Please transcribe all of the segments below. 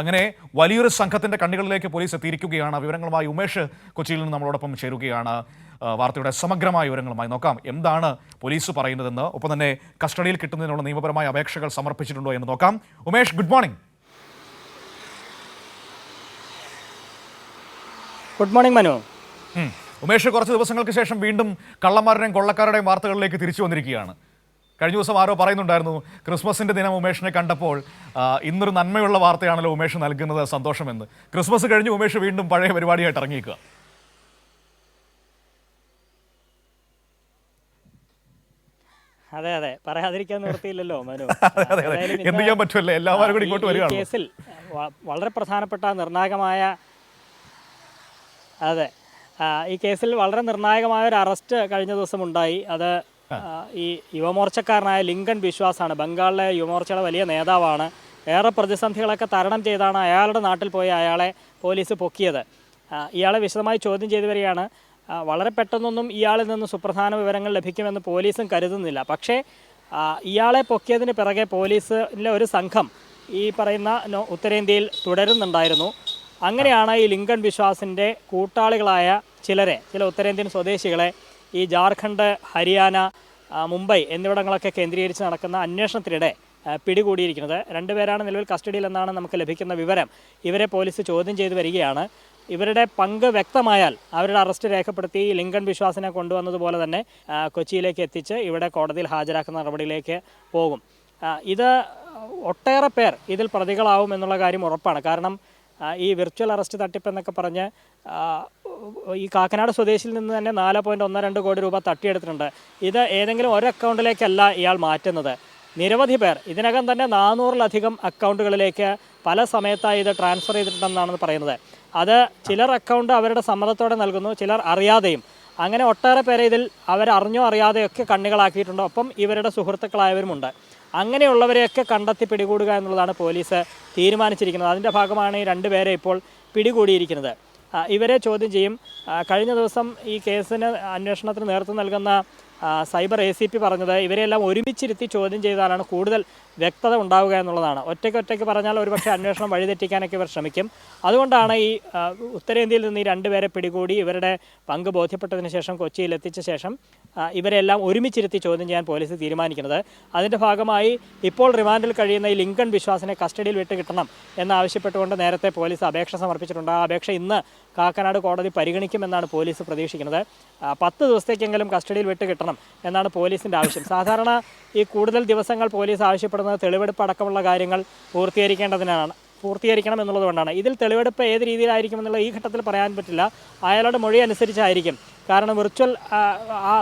അങ്ങനെ വലിയൊരു സംഘത്തിന്റെ കണ്ണുകളിലേക്ക് പോലീസ് എത്തിയിരിക്കുകയാണ്. വിവരങ്ങളുമായി ഉമേഷ് കൊച്ചിയിൽ നിന്ന് നമ്മളോടൊപ്പം ചേരുകയാണ്. വാർത്തയുടെ സമഗ്രമായ വിവരങ്ങളുമായി നോക്കാം എന്താണ് പോലീസ് പറയുന്നതെന്ന്, ഒപ്പം തന്നെ കസ്റ്റഡിയിൽ കിട്ടുന്നതിനുള്ള നിയമപരമായ അപേക്ഷകൾ സമർപ്പിച്ചിട്ടുണ്ടോ എന്ന് നോക്കാം. Umesh, good morning. Good morning Manu. Umesh, കുറച്ച് ദിവസങ്ങൾക്ക് ശേഷം വീണ്ടും കള്ളന്മാരുടെയും കൊള്ളക്കാരുടെയും വാർത്തകളിലേക്ക് തിരിച്ചു വന്നിരിക്കുകയാണ്. കഴിഞ്ഞ ദിവസം ആരോ പറയുന്നുണ്ടായിരുന്നു, ക്രിസ്മസിന്റെ ദിനം ഉമേഷിനെ കണ്ടപ്പോൾ ഇന്നൊരു നന്മയുള്ള വാർത്തയാണല്ലോ ഉമേഷ് നൽകുന്നത്, സന്തോഷമെന്ന്. ക്രിസ്മസ് കഴിഞ്ഞ് ഉമേഷ് വീണ്ടും പഴയ പരിപാടിയായിട്ട് ഇറങ്ങിക്കുക. അതെ അതെ, പറയാതിരിക്കാൻ നിവൃത്തിയില്ലല്ലോ മനു. എന്ത് ചെയ്യാൻ പറ്റുമല്ലേ, എല്ലാവരും കൂടി ഇങ്ങോട്ട് വരികയാണ്. കേസിൽ വളരെ പ്രധാനപ്പെട്ട നിർണായകമായ ഈ കേസിൽ വളരെ നിർണായകമായ ഒരു അറസ്റ്റ് കഴിഞ്ഞ ദിവസം ഉണ്ടായി. അത് ഈ യുവമോർച്ചക്കാരനായ ലിങ്കൺ ബിശ്വാസാണ്. ബംഗാളിലെ യുവമോർച്ചയുടെ വലിയ നേതാവാണ്. ഏറെ പ്രതിസന്ധികളൊക്കെ തരണം ചെയ്താണ് അയാളുടെ നാട്ടിൽ പോയി അയാളെ പോലീസ് പൊക്കിയത്. ഇയാളെ വിശദമായി ചോദ്യം ചെയ്തു വരികയാണ്. വളരെ പെട്ടെന്നൊന്നും ഇയാളിൽ നിന്ന് സുപ്രധാന വിവരങ്ങൾ ലഭിക്കുമെന്ന് പോലീസും കരുതുന്നില്ല. പക്ഷേ ഇയാളെ പൊക്കിയതിന് പിറകെ പോലീസിലെ ഒരു സംഘം ഈ പറയുന്ന ഉത്തരേന്ത്യയിൽ തുടരുന്നുണ്ടായിരുന്നു. അങ്ങനെയാണ് ഈ ലിങ്കൺ ബിശ്വാസിൻ്റെ കൂട്ടാളികളായ ചില ഉത്തരേന്ത്യൻ സ്വദേശികളെ ഈ ജാർഖണ്ഡ്, ഹരിയാന, മുംബൈ എന്നിവിടങ്ങളൊക്കെ കേന്ദ്രീകരിച്ച് നടക്കുന്ന അന്വേഷണത്തിനിടെ പിടികൂടിയിരിക്കുന്നത്. രണ്ടുപേരാണ് നിലവിൽ കസ്റ്റഡിയിൽ എന്നാണ് നമുക്ക് ലഭിക്കുന്ന വിവരം. ഇവരെ പോലീസ് ചോദ്യം ചെയ്തു വരികയാണ്. ഇവരുടെ പങ്ക് വ്യക്തമായാൽ അവരുടെ അറസ്റ്റ് രേഖപ്പെടുത്തി ലിങ്കൺ ബിശ്വാസിനെ കൊണ്ടുവന്നതുപോലെ തന്നെ കൊച്ചിയിലേക്ക് എത്തിച്ച് ഇവിടെ കോടതിയിൽ ഹാജരാക്കുന്ന നടപടിയിലേക്ക് പോകും. ഇത് ഒട്ടേറെ പേർ ഇതിൽ പ്രതികളാവും എന്നുള്ള കാര്യം ഉറപ്പാണ്. കാരണം ഈ വിർച്വൽ അറസ്റ്റ് തട്ടിപ്പ് എന്നൊക്കെ പറഞ്ഞ് ഈ കാക്കനാട് സ്വദേശിയിൽ നിന്ന് തന്നെ 4.12 കോടി രൂപ തട്ടിയെടുത്തിട്ടുണ്ട്. ഇത് ഏതെങ്കിലും ഒരു അക്കൗണ്ടിലേക്കല്ല ഇയാൾ മാറ്റുന്നത്. നിരവധി പേർ, ഇതിനകം തന്നെ 400-ലധികം അക്കൗണ്ടുകളിലേക്ക് പല സമയത്തായി ഇത് ട്രാൻസ്ഫർ ചെയ്തിട്ടുണ്ടെന്നാണ് പറയുന്നത്. അത് ചിലർ അക്കൗണ്ട് അവരുടെ സമ്മതത്തോടെ നൽകുന്നു, ചിലർ അറിയാതെയും. അങ്ങനെ ഒട്ടേറെ പേരെ ഇതിൽ അവരറിഞ്ഞോ അറിയാതെയൊക്കെ കണ്ണികളാക്കിയിട്ടുണ്ട്. ഒപ്പം ഇവരുടെ സുഹൃത്തുക്കളായവരുമുണ്ട്. അങ്ങനെയുള്ളവരെയൊക്കെ കണ്ടെത്തി പിടികൂടുക എന്നുള്ളതാണ് പോലീസ് തീരുമാനിച്ചിരിക്കുന്നത്. അതിൻ്റെ ഭാഗമാണ് ഈ രണ്ടുപേരെ ഇപ്പോൾ പിടികൂടിയിരിക്കുന്നത്. ഇവരെ ചോദ്യം ചെയ്യും. കഴിഞ്ഞ ദിവസം ഈ കേസിന് അന്വേഷണത്തിന് നേതൃത്വം നൽകുന്ന സൈബർ ACP പറഞ്ഞത് ഇവരെല്ലാം ഒരുമിച്ചിരുത്തി ചോദ്യം ചെയ്താലാണ് കൂടുതൽ വ്യക്തത ഉണ്ടാവുക എന്നുള്ളതാണ്. ഒറ്റയ്ക്ക് പറഞ്ഞാൽ ഒരുപക്ഷെ അന്വേഷണം വഴിതെറ്റിക്കാനൊക്കെ ഇവർ ശ്രമിക്കും. അതുകൊണ്ടാണ് ഈ ഉത്തരേന്ത്യയിൽ നിന്ന് ഈ രണ്ടുപേരെ പിടികൂടി ഇവരുടെ പങ്ക് ബോധ്യപ്പെട്ടതിന് ശേഷം കൊച്ചിയിൽ എത്തിച്ച ശേഷം ഇവരെല്ലാം ഒരുമിച്ചിരുത്തി ചോദ്യം ചെയ്യാൻ പോലീസ് തീരുമാനിക്കുന്നത്. അതിൻ്റെ ഭാഗമായി ഇപ്പോൾ റിമാൻഡിൽ കഴിയുന്ന ഈ ലിങ്കൺ ബിശ്വാസിനെ കസ്റ്റഡിയിൽ വിട്ട് കിട്ടണം എന്നാവശ്യപ്പെട്ടുകൊണ്ട് നേരത്തെ പോലീസ് അപേക്ഷ സമർപ്പിച്ചിട്ടുണ്ട്. ആ അപേക്ഷ ഇന്ന് കാക്കനാട് കോടതി പരിഗണിക്കുമെന്നാണ് പോലീസ് പ്രതീക്ഷിക്കുന്നത്. 10 ദിവസത്തേക്കെങ്കിലും കസ്റ്റഡിയിൽ വിട്ട് കിട്ടണം എന്നാണ് പോലീസിൻ്റെ ആവശ്യം. സാധാരണ ഈ കൂടുതൽ ദിവസങ്ങൾ പോലീസ് ആവശ്യപ്പെടുന്നത് തെളിവെടുപ്പ് അടക്കമുള്ള കാര്യങ്ങൾ പൂർത്തീകരിക്കണം എന്നുള്ളതുകൊണ്ടാണ്. ഇതിൽ തെളിവെടുപ്പ് ഏത് രീതിയിലായിരിക്കുമെന്നുള്ള ഈ ഘട്ടത്തിൽ പറയാൻ പറ്റില്ല. അയാളുടെ മൊഴി അനുസരിച്ചായിരിക്കും. കാരണം വിർച്വൽ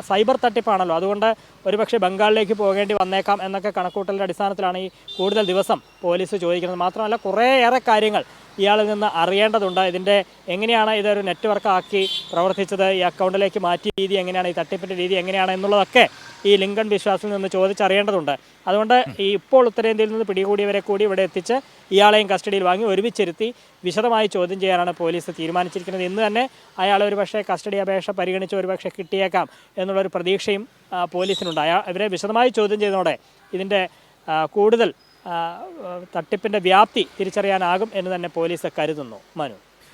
സൈബർ തട്ടിപ്പാണല്ലോ. അതുകൊണ്ട് ഒരുപക്ഷെ ബംഗാളിലേക്ക് പോകേണ്ടി വന്നേക്കാം എന്നൊക്കെ കണക്കൂട്ടലിൻ്റെ അടിസ്ഥാനത്തിലാണ് ഈ കൂടുതൽ ദിവസം പോലീസ് ചോദിക്കുന്നത്. മാത്രമല്ല കുറേയേറെ കാര്യങ്ങൾ ഇയാളിൽ നിന്ന് അറിയേണ്ടതുണ്ട്. ഇതിൻ്റെ എങ്ങനെയാണ് ഇതൊരു നെറ്റ്വർക്ക് ആക്കി പ്രവർത്തിച്ചത്, ഈ അക്കൗണ്ടിലേക്ക് മാറ്റിയ രീതി എങ്ങനെയാണ്, ഈ തട്ടിപ്പിൻ്റെ രീതി എങ്ങനെയാണ് എന്നുള്ളതൊക്കെ ഈ ലിങ്കൺ ബിശ്വാസിൽ നിന്ന് ചോദിച്ചറിയേണ്ടതുണ്ട്. അതുകൊണ്ട് ഈ ഇപ്പോൾ ഉത്തരേന്ത്യയിൽ നിന്ന് പിടികൂടിയവരെ കൂടി ഇവിടെ എത്തിച്ച് ഇയാളെയും കസ്റ്റഡിയിൽ വാങ്ങി ഒരുമിച്ചിരുത്തി വിശദമായി ചോദ്യം ചെയ്യാനാണ് പോലീസ് തീരുമാനിച്ചിരിക്കുന്നത്. ഇന്ന് തന്നെ അയാളെ ഒരുപക്ഷെ കസ്റ്റഡി അപേക്ഷ പരിഗണിച്ച് ഒരുപക്ഷെ കിട്ടിയേക്കാം എന്നുള്ളൊരു പ്രതീക്ഷയും പോലീസിനുണ്ട്. ഇവരെ വിശദമായി ചോദ്യം ചെയ്തതോടെ ഇതിൻ്റെ കൂടുതൽ തട്ടിപ്പിൻ്റെ വ്യാപ്തി തിരിച്ചറിയാനാകും എന്ന് തന്നെ പോലീസ് കരുതുന്നു. മനു.